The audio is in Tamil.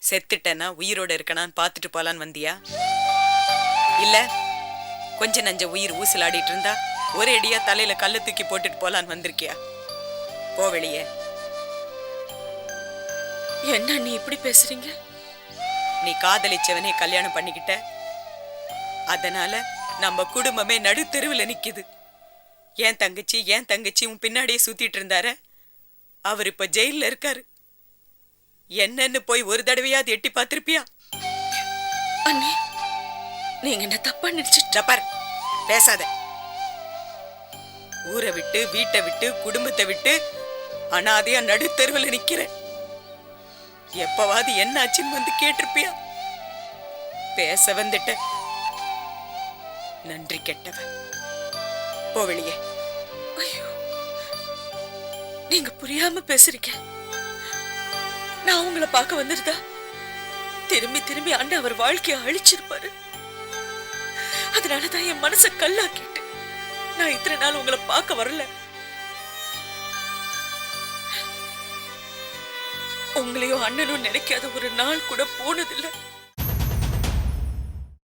செத்துட்டேன்னா உயிரோட இருக்கணான்னு பாத்துட்டு போலான்னு வந்தியா? இல்ல கொஞ்ச நஞ்ச உயிர் ஊசலாடிட்டு இருந்தா ஒரே அடியா தலையில கல்ல தூக்கி போட்டுட்டு போலான்னு வந்திருக்கியா? போ வெளியே. என்ன நீ இப்படி பேசுறீங்க? நீ காதலிச்சவனே கல்யாணம் பண்ணிக்கிட்ட, அதனால நம்ம குடும்பமே நடு தெருவில் நிக்குது. ஏன் தங்கச்சி உன் பின்னாடியே சுத்திட்டு இருந்தார, அவர் இப்ப ஜெயில இருக்காரு. என்னன்னு போய் ஒரு தடவையாவது எட்டி பார்த்திருப்பியா? அண்ணே, நீங்க என்ன தப்பா நினைச்சிட்டு பேசாத. ஊரை விட்டு வீட்டை விட்டு குடும்பத்தை விட்டு அனாதையா நடு தெருவில் நிக்கிற. எப்பவாது என்ன ஆச்சுன்னு வந்து கேட்டிருப்பியா? பேச வந்துட்ட. நன்றி கெட்டவ. போ வெளியே. ஐயோ, நீங்க புரியாம பேசுறீங்க. நான் உங்களை பார்க்க வந்திருந்தா திரும்பி திரும்பி அண்ணன் அவர் வாழ்க்கையை அழிச்சிருப்பாரு. அதனாலதான் என் மனசை கல்லாக்கிட்டு நான் இத்தனை நாள் உங்களை பார்க்க வரல. உங்களையும் அண்ணனும் நினைக்காத ஒரு நாள் கூட போனதில்லை.